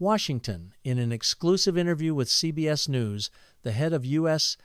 Washington, in an exclusive interview with CBS News, the head of U.S.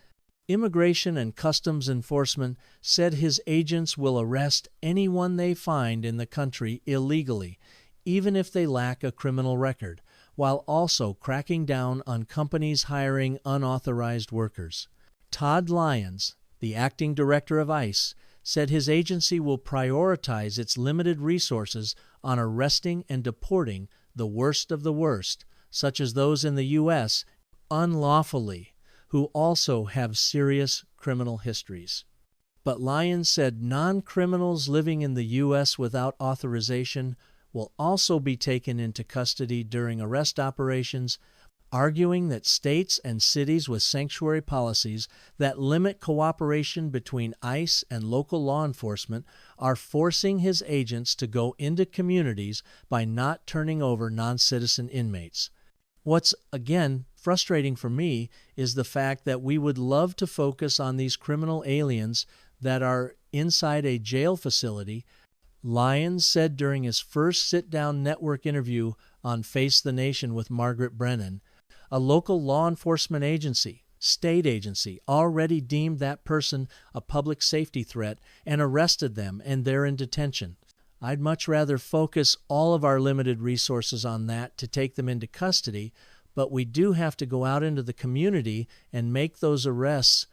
Immigration and Customs Enforcement said his agents will arrest anyone they find in the country illegally, even if they lack a criminal record, while also cracking down on companies hiring unauthorized workers. Todd Lyons, the acting director of ICE, said his agency will prioritize its limited resources on arresting and deporting the worst of the worst, such as those in the U.S. unlawfully, who also have serious criminal histories. But Lyons said non-criminals living in the U.S. without authorization will also be taken into custody during arrest operations, arguing that states and cities with sanctuary policies that limit cooperation between ICE and local law enforcement are forcing his agents to go into communities by not turning over non-citizen inmates. What's, again, frustrating for me is the fact that we would love to focus on these criminal aliens that are inside a jail facility. Lyons said during his first sit-down network interview on Face the Nation with Margaret Brennan, a local law enforcement agency, state agency, already deemed that person a public safety threat and arrested them, and they're in detention. I'd much rather focus all of our limited resources on that to take them into custody, but we do have to go out into the community and make those arrests,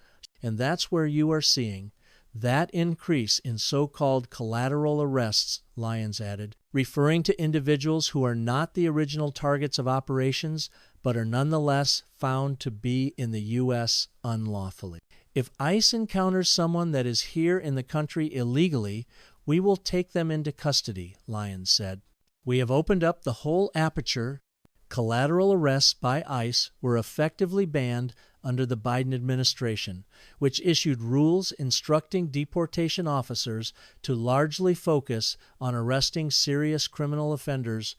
and that's where you are seeing that increase in so-called collateral arrests, Lyons added, referring to individuals who are not the original targets of operations, but are nonetheless found to be in the U.S. unlawfully. If ICE encounters someone that is here in the country illegally, we will take them into custody, Lyons said. We have opened up the whole aperture. Collateral arrests by ICE were effectively banned under the Biden administration, which issued rules instructing deportation officers to largely focus on arresting serious criminal offenders,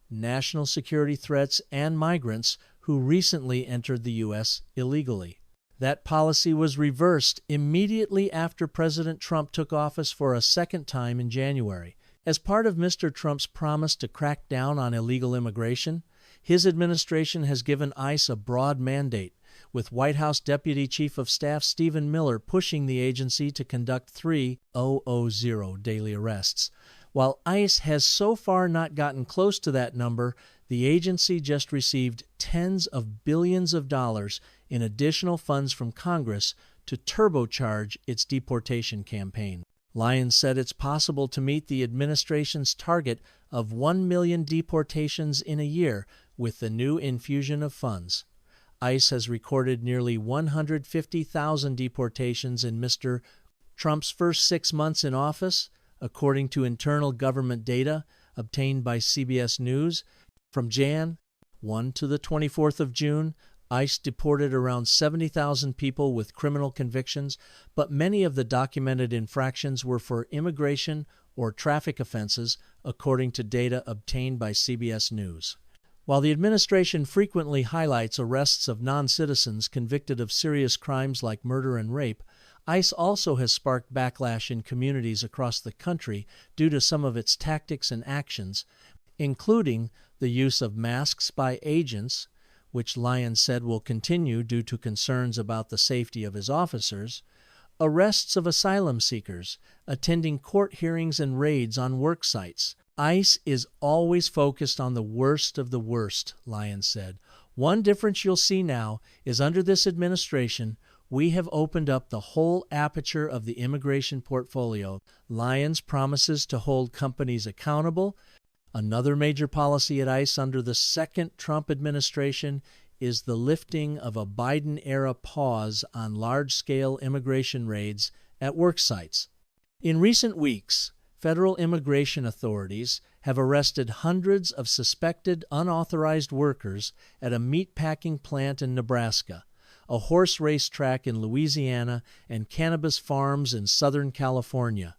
national security threats, and migrants who recently entered the U.S. illegally. That policy was reversed immediately after President Trump took office for a second time in January. As part of Mr. Trump's promise to crack down on illegal immigration, his administration has given ICE a broad mandate, with White House Deputy Chief of Staff Stephen Miller pushing the agency to conduct 3,000 daily arrests. While ICE has so far not gotten close to that number, the agency just received tens of billions of dollars in additional funds from Congress to turbocharge its deportation campaign. Lyons said it's possible to meet the administration's target of 1 million deportations in a year with the new infusion of funds. ICE has recorded nearly 150,000 deportations in Mr. Trump's first 6 months in office, according to internal government data obtained by CBS News. From Jan 1 to the 24th of June, ICE deported around 70,000 people with criminal convictions, but many of the documented infractions were for immigration or traffic offenses, according to data obtained by CBS News. While the administration frequently highlights arrests of non-citizens convicted of serious crimes like murder and rape, ICE also has sparked backlash in communities across the country due to some of its tactics and actions, including the use of masks by agents, which Lyons said will continue due to concerns about the safety of his officers, arrests of asylum seekers, attending court hearings and raids on work sites. ICE is always focused on the worst of the worst, Lyons said. One difference you'll see now is under this administration, we have opened up the whole aperture of the immigration portfolio. Lyons promises to hold companies accountable. Another major policy at ICE under the second Trump administration is the lifting of a Biden-era pause on large-scale immigration raids at work sites. In recent weeks, federal immigration authorities have arrested hundreds of suspected unauthorized workers at a meatpacking plant in Nebraska, a horse race track in Louisiana, and cannabis farms in Southern California.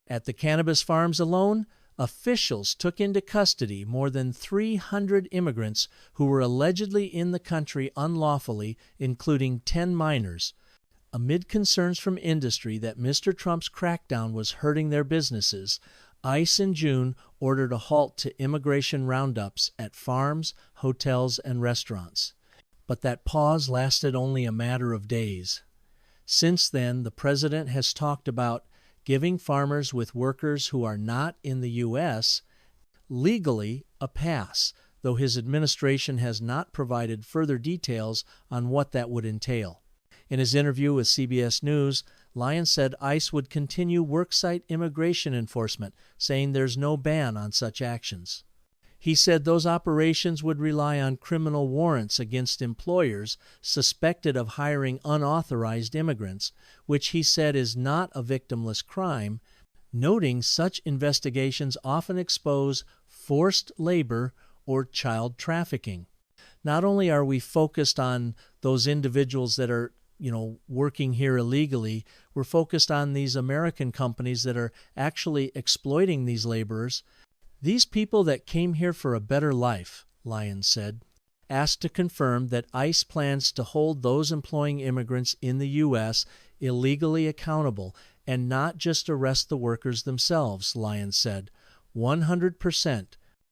At the cannabis farms alone, officials took into custody more than 300 immigrants who were allegedly in the country unlawfully, including 10 minors. Amid concerns from industry that Mr. Trump's crackdown was hurting their businesses, ICE in June ordered a halt to immigration roundups at farms, hotels, and restaurants. But that pause lasted only a matter of days. Since then, the president has talked about giving farmers with workers who are not in the U.S. legally a pass, though his administration has not provided further details on what that would entail. In his interview with CBS News, Lyons said ICE would continue worksite immigration enforcement, saying there's no ban on such actions. He said those operations would rely on criminal warrants against employers suspected of hiring unauthorized immigrants, which he said is not a victimless crime, noting such investigations often expose forced labor or child trafficking. Not only are we focused on those individuals that are working here illegally, we're focused on these American companies that are actually exploiting these laborers. These people that came here for a better life, Lyons said, asked to confirm that ICE plans to hold those employing immigrants in the U.S. illegally accountable and not just arrest the workers themselves, Lyons said. 100%